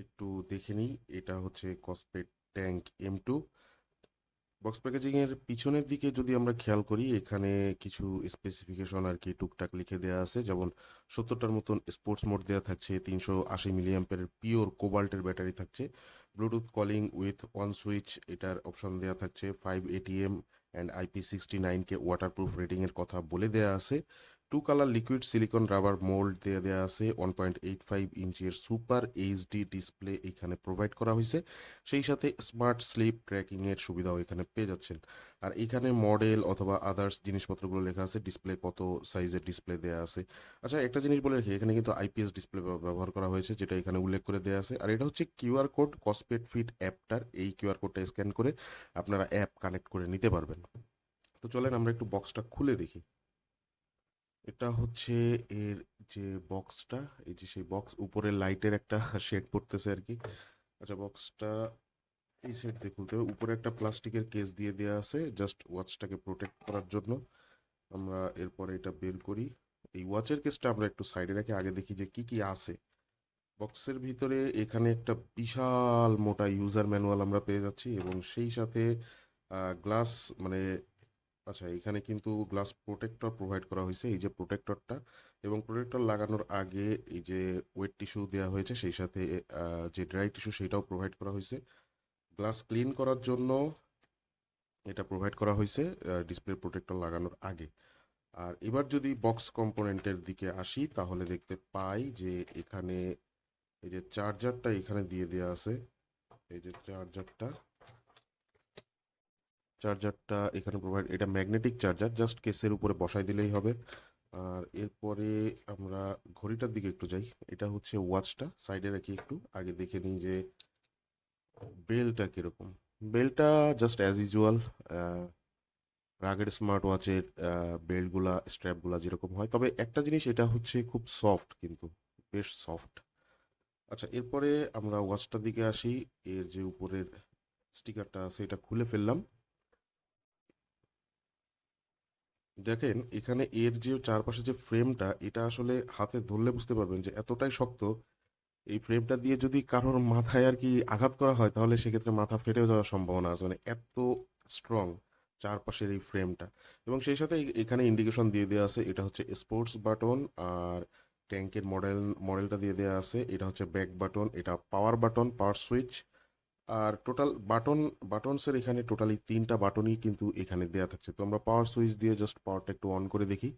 একটু দেখে নিই। এটা হচ্ছে কসপেট ট্যাঙ্ক M2। বক্স প্যাকেজিং এর পিছনের দিকে যদি আমরা খেয়াল করি, এখানে কিছু স্পেসিফিকেশন আর কি টুকটাক লিখে দেওয়া আছে। যেমন 70টার মতন স্পোর্টস মোড দেওয়া থাকছে, 380 মিলি অ্যাম্পের পিওর কোবাল্টের ব্যাটারি থাকছে, Bluetooth calling with one switch এটার অপশন দেওয়া থাকছে, 5 ATM and IP69K waterproof rating এর কথা বলে দেওয়া আছে। Two colour liquid silicon rubber mould দিয়ে দেওয়া আছে, 1.85 ইঞ্চের সুপার এইচডি ডিসপ্লে এখানে প্রোভাইড করা হয়েছে। সেই সাথে স্মার্ট স্লিপ ট্র্যাকিং এর সুবিধাও এখানে পেয়ে যাচ্ছেন। আর এখানে মডেল অথবা আদার্স জিনিসপত্রগুলো লেখা আছে, ডিসপ্লে কত সাইজের ডিসপ্লে দেওয়া আছে। আচ্ছা, একটা জিনিস বলে রাখি, এখানে কিন্তু আইপিএস ডিসপ্লে ব্যবহার করা হয়েছে, যেটা এখানে উল্লেখ করে দেওয়া আছে। আর এটা হচ্ছে কিউআর কোড, কসপেট ফিট অ্যাপটার। এই কিউআর কোডটা স্ক্যান করে আপনারা অ্যাপ কানেক্ট করে নিতে পারবেন। তো চলেন আমরা একটু বক্সটা খুলে দেখি। এটা হচ্ছে এর যে বক্সটা, এই যে সেই বক্স, উপরে লাইটের একটা শেড পড়তেছে আর কি। আচ্ছা, বক্সটা এই সাইড দিয়ে খুলতে হবে। উপরে একটা প্লাস্টিকের কেস দিয়ে দেওয়া আছে জাস্ট ওয়াচটাকে প্রোটেক্ট করার জন্য। আমরা এরপরে এটা বের করি। এই ওয়াচের কেসটা আমরা একটু সাইডে রেখে আগে দেখি যে কি কি আছে বক্সের ভিতরে। এখানে একটা বিশাল মোটা ইউজার ম্যানুয়াল আমরা পেয়ে যাচ্ছি, এবং সেই সাথে গ্লাস, মানে আচ্ছা, এখানে কিন্তু গ্লাস প্রোটেক্টর প্রোভাইড করা হয়েছে, এই যে প্রোটেক্টরটা। এবং প্রোটেক্টর লাগানোর আগে এই যে ওয়েট টিস্যু দেওয়া হয়েছে, সেই সাথে যে ড্রাই টিস্যু সেটাও প্রোভাইড করা হয়েছে। গ্লাস ক্লিন করার জন্য এটা প্রোভাইড করা হয়েছে ডিসপ্লে প্রোটেক্টর লাগানোর আগে। আর এবার যদি বক্স কম্পোনেন্টের দিকে আসি, তাহলে দেখতে পাই যে এখানে এই যে চার্জারটা এখানে দিয়ে দেওয়া আছে। এই যে চার্জারটা, এখানে প্রোভাইড, এটা ম্যাগনেটিক চার্জার, জাস্ট কেসের উপরে বসাই দিলেই হবে। আর এরপরে আমরা ঘড়িটার দিকে একটু যাই। এটা হচ্ছে ওয়াচটা, সাইডে রাখি, একটু আগে দেখে নিই যে বেলটা কিরকম। বেলটা জাস্ট অ্যাজ ইউজুয়াল রাগের স্মার্ট ওয়াচের বেল্টগুলা, স্ট্র্যাপগুলা যেরকম হয়, তবে একটা জিনিস, এটা হচ্ছে খুব সফট, কিন্তু বেশ সফট। আচ্ছা, এরপরে আমরা ওয়াচটার দিকে আসি। এর যে উপরের স্টিকারটা আছে এটা খুলে ফেললাম। দেখেন এখানে এর যে চারপাশে যে ফ্রেমটা, এটা আসলে হাতে ধরলে বুঝতে পারবেন যে এতটাই শক্ত। এই ফ্রেমটা দিয়ে যদি কারোর মাথায় আর কি আঘাত করা হয়, তাহলে সেক্ষেত্রে মাথা ফেটে যাওয়ার সম্ভাবনা আছে, মানে এত স্ট্রং চারপাশের এই ফ্রেমটা। এবং সেই সাথে এখানে ইন্ডিকেশন দিয়ে দেওয়া আছে, এটা হচ্ছে স্পোর্টস বাটন। আর ট্যাঙ্কের মডেলটা দিয়ে দেওয়া আছে, এটা হচ্ছে ব্যাক বাটন, এটা পাওয়ার বাটন, পাওয়ার সুইচ। আর টোটাল বাটনসের এখানে টোটালি 3টা বাটনই কিন্তু এখানে দেওয়া থাকছে। তো আমরা পাওয়ার সুইচ দিয়ে জাস্ট পাওয়ারটা একটু অন করে দেখি।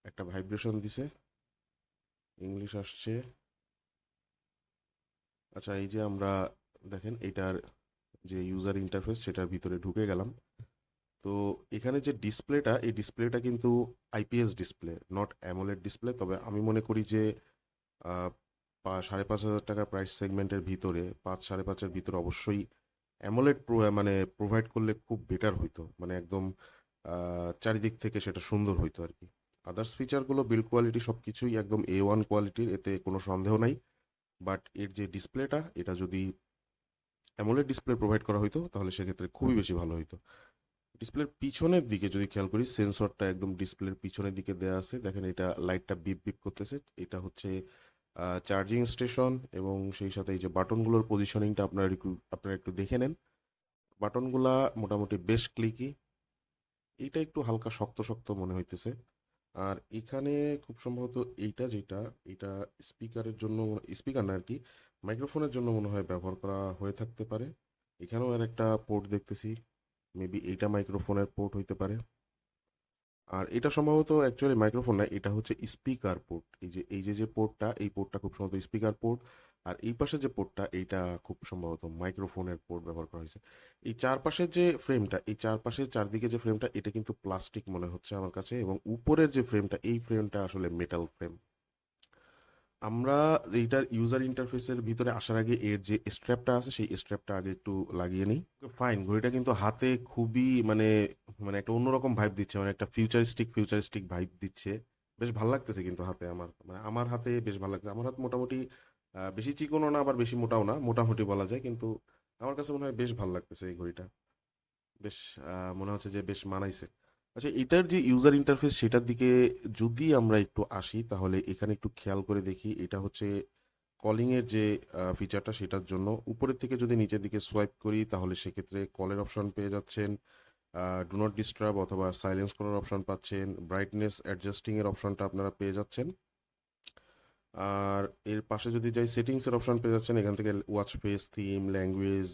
একটা ভাইব্রেশন দিছে, ইংলিশ আসছে। আচ্ছা, এই যে আমরা দেখেন এটার যে ইউজার ইন্টারফেস, সেটার ভিতরে ঢুকে গেলাম। তো এখানে যে ডিসপ্লেটা, এই ডিসপ্লেটা কিন্তু IPS display, not AMOLED display. তবে আমি মনে করি যে 5,500 টাকা প্রাইস সেগমেন্টের ভিতরে, 5-5.5-এর ভিতরে অবশ্যই অ্যামোলেড মানে প্রোভাইড করলে খুব বেটার হইতো, মানে একদম চারিদিক থেকে সেটা সুন্দর হইতো আর কি। আদার্স ফিচারগুলো, বিল্ড কোয়ালিটি সব কিছুই একদম A1 কোয়ালিটির, এতে কোনো সন্দেহ নাই। বাট এর যে ডিসপ্লেটা, এটা যদি অ্যামোলেড ডিসপ্লে প্রোভাইড করা হইতো, তাহলে সেক্ষেত্রে খুবই বেশি ভালো হইতো। ডিসপ্লের পিছনের দিকে যদি খেয়াল করি, সেন্সরটা একদম ডিসপ্লের পিছনের দিকে দেওয়া আছে। দেখেন এটা লাইটটা বিপ বিপ করতেছে, এটা হচ্ছে চার্জিং স্টেশন। এবং সেই সাথে এই যে বাটনগুলোর পজিশনিংটা আপনারা একটু দেখে নেন। বাটনগুলা মোটামুটি বেশ ক্লিকি। এইটা একটু হালকা শক্ত শক্ত মনে হইতেছে। আর এখানে খুব সম্ভবত এইটা যেটা, এটা স্পিকারের জন্য, স্পিকার না আর কি, মাইক্রোফোনের জন্য মনে হয় ব্যবহার করা হয়ে থাকতে পারে। এখানেও আর একটা পোর্ট দেখতেছি, মেবি এইটা মাইক্রোফোনের পোর্ট হইতে পারে। আর এটা সম্ভবত অ্যাকচুয়ালি মাইক্রোফোন না, এটা হচ্ছে স্পিকার পোর্ট। এই যে পোর্টটা, এই পোর্টটা খুব সম্ভবত স্পিকার পোর্ট। আর এই পাশে যে পোর্টটা, এইটা খুব সম্ভবত মাইক্রোফোনের পোর্ট ব্যবহার করা হয়েছে। এই চারপাশের যে ফ্রেমটা, এই চারপাশের চারদিকে যে ফ্রেমটা, এটা কিন্তু প্লাস্টিক মনে হচ্ছে আমার কাছে। এবং উপরের যে ফ্রেমটা, এই ফ্রেমটা আসলে মেটাল ফ্রেম। আমরা এইটার ইউজার ইন্টারফেসের ভিতরে আসার আগে এর যে স্ট্র্যাপটা আছে, সেই স্ট্র্যাপটা আগে একটু লাগিয়ে নিই। ফাইন, ঘড়িটা কিন্তু হাতে খুবই মানে, একটা অন্যরকম ভাইব দিচ্ছে, মানে একটা ফিউচারিস্টিক ভাইব দিচ্ছে। বেশ ভালো লাগতেছে কিন্তু হাতে আমার, মানে আমার হাতে বেশ ভালো লাগছে। আমার হাত মোটামুটি বেশি চিকনও না, আবার বেশি মোটাও না, মোটামুটি বলা যায়। কিন্তু আমার কাছে মনে হয় বেশ ভালো লাগতেছে এই ঘড়িটা। বেশ মনে হচ্ছে যে বেশ মানাইছে। আচ্ছা, এটার যে ইউজার ইন্টারফেস সেটার দিকে যদি আমরা একটু আসি, তাহলে এখানে একটু খেয়াল করে দেখি। এটা হচ্ছে কলিং এর যে ফিচারটা, সেটার জন্য উপরের থেকে যদি নিচের দিকে সোয়াইপ করি, তাহলে সেক্ষেত্রে কলের অপশন পেয়ে যাচ্ছেন, ডু নট ডিস্টার্ব অথবা সাইলেন্স করার অপশন পাচ্ছেন, ব্রাইটনেস অ্যাডজাস্টিং এর অপশনটা আপনারা পেয়ে যাচ্ছেন। আর এর পাশে যদি যাই, সেটিংসের অপশন পেয়ে যাচ্ছেন। এখান থেকে ওয়াচ ফেস, থিম, ল্যাঙ্গুয়েজ,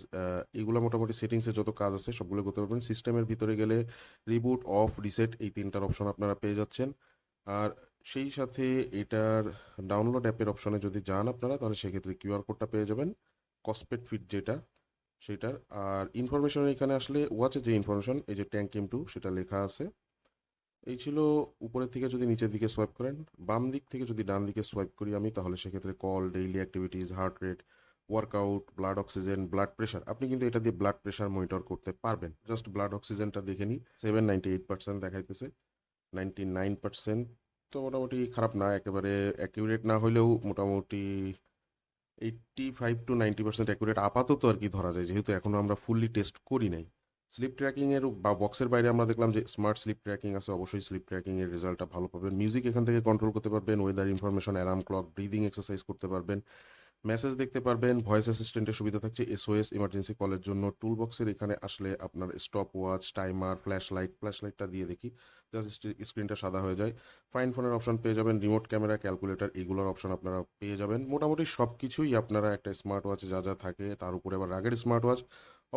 এগুলো মোটামুটি সেটিংসের যত কাজ আছে সবগুলো করতে পারবেন। সিস্টেমের ভিতরে গেলে রিবুট, অফ, রিসেট, এই তিনটার অপশন আপনারা পেয়ে যাচ্ছেন। আর সেই সাথে এটার ডাউনলোড অ্যাপের অপশনে যদি যান আপনারা, তাহলে সেক্ষেত্রে কিউআর কোডটা পেয়ে যাবেন, কসপেট ফিট যেটা সেটার। আর ইনফরমেশন এখানে আসলে ওয়াচের যে ইনফরমেশন, এই যে ট্যাঙ্ক এম টু সেটা লেখা আছে। এই ছিল উপরের থেকে যদি নিচের দিকে সোয়াইপ করেন। বাম দিক থেকে যদি ডান দিকে সোয়াইপ করি আমি, তাহলে সেক্ষেত্রে call, daily activities, heart rate, workout, blood oxygen, blood pressure, আপনি কিন্তু এটা দিয়ে ব্লাড প্রেশার মনিটর করতে পারবেন। জাস্ট ব্লাড অক্সিজেনটা দেখে নিই, 798% দেখাইতেছে, 99%। তো মোটামুটি খারাপ না, একেবারে অ্যাকিউরেট না হলেও মোটামুটি 85 to 90% অ্যাকুরেট আপাতত আর কি ধরা যায়, যেহেতু এখনো আমরা ফুললি টেস্ট করি নাই। স্লিপ ট্র্যাকিং এর বা বক্সের বাইরে আমরা দেখলাম যে স্মার্ট স্লিপ ট্র্যাকিং আছে, অবশ্যই স্লিপ ট্র্যাকিং এর রেজাল্টটা ভালো পাবেন। মিউজিক এখান থেকে কন্ট্রোল করতে পারবেন, weather information, alarm clock, breathing exercise করতে পারবেন, মেসেজ দেখতে পারবেন, ভয়েস অ্যাসিস্ট্যান্টের সুবিধা থাকছে, এসওএস ইমার্জেন্সি কলের জন্য। টুল বক্সের এখানে আসলে আপনার স্টপ ওয়াচ, টাইমার, ফ্ল্যাশলাইটটা দিয়ে দেখি, জাস্ট স্ক্রিনটা সাদা হয়ে যায়। ফাইন ফোনের অপশন পেয়ে যাবেন, রিমোট ক্যামেরা, ক্যালকুলেটর, এগুলোর অপশন আপনারা পেয়ে যাবেন। মোটামুটি সব কিছুই আপনারা একটা স্মার্ট ওয়াচে যা যা থাকে, তার উপরে আবার রাগের স্মার্ট ওয়াচ,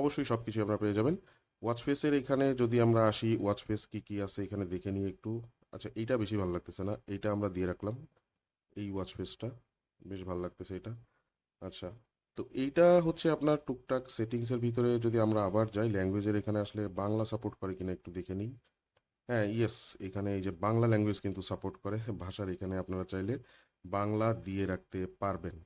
অবশ্যই সব কিছুই আপনারা পেয়ে যাবেন। ওয়াচ ফেসের এখানে যদি আমরা আসি, ওয়াচ ফেস কি কি আছে এখানে দেখে নিই একটু। আচ্ছা, এইটা বেশি ভালো লাগতেছে না, এইটা আমরা দিয়ে রাখলাম। এই ওয়াচ ফেসটা বেশ ভালো লাগতেছে এটা। আচ্ছা, তো এইটা হচ্ছে আপনার টুকটাক সেটিংসের ভিতরে। যদি আমরা আবার যাই ল্যাঙ্গুয়েজের, এখানে আসলে বাংলা সাপোর্ট করে কিনা একটু দেখে নিই। হ্যাঁ, ইয়েস, এখানে এই যে বাংলা ল্যাঙ্গুয়েজ কিন্তু সাপোর্ট করে ভাষার, এখানে আপনারা চাইলে বাংলা দিয়ে রাখতে পারবেন।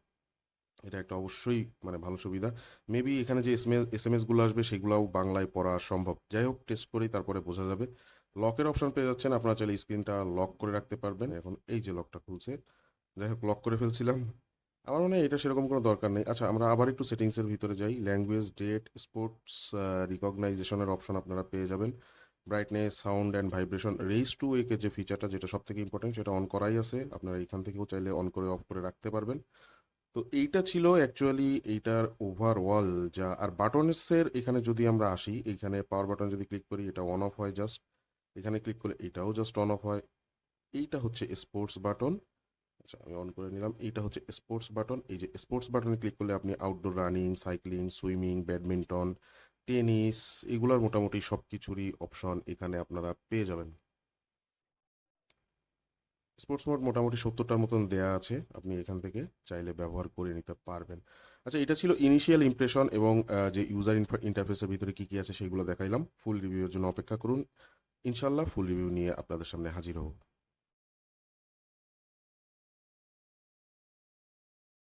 এটা একটা অবশ্যই মানে ভালো সুবিধা। মেবি এখানে যে এস এম এস গুলো আসবে সেগুলোও বাংলায় পড়া সম্ভব। যাই হোক, টেস্ট করেই তারপরে বোঝা যাবে। লকের অপশন পেয়ে যাচ্ছেন, আপনারা চাইলে স্ক্রিনটা লক করে রাখতে পারবেন। এখন এই যে লকটা খুলছে, যাই হোক লক করে ফেলছিলাম। আমার মনে হয় এটা সেরকম কোনো দরকার নেই। আচ্ছা, আমরা আবার একটু সেটিংসের ভিতরে যাই। ল্যাঙ্গুয়েজ, ডেট, স্পোর্টস, রিকগনাইজেশনের অপশন আপনারা পেয়ে যাবেন। Brightness, sound and vibration, raise to ওয়েকে যে ফিচারটা, যেটা সব থেকে ইম্পর্টেন্ট, সেটা অন করাই আছে। আপনারা এখান থেকেও চাইলে অন করে অফ করে রাখতে পারবেন। তো এইটা ছিল অ্যাকচুয়ালি এইটার ওভারঅল যা। আর বাটনসের এখানে যদি আমরা আসি, এখানে পাওয়ার বাটন যদি ক্লিক করি, এটা অন অফ হয় জাস্ট। এখানে ক্লিক করলে এটাও জাস্ট অন অফ হয়। এইটা হচ্ছে স্পোর্টস বাটন। আচ্ছা, আমি অন করে নিলাম। এইটা হচ্ছে স্পোর্টস বাটন। এই যে স্পোর্টস বাটনে ক্লিক করলে আপনি outdoor running, cycling, swimming, badminton, tennis, এগুলোর মোটামুটি সব কিছুরই অপশন এখানে আপনারা পেয়ে যাবেন। স্পোর্টস মোড মোটামুটি 70টার মতন দেয়া আছে, আপনি এখান থেকে চাইলে ব্যবহার করে নিতে পারবেন। আচ্ছা, এটা ছিল ইনিশিয়াল ইমপ্রেশন এবং যে ইউজার ইন্টারফেসের ভিতরে কি কি আছে সেগুলো দেখাইলাম। ফুল রিভিউর জন্য অপেক্ষা করুন, ইনশাল্লাহ ফুল রিভিউ নিয়ে আপনাদের সামনে হাজির হব।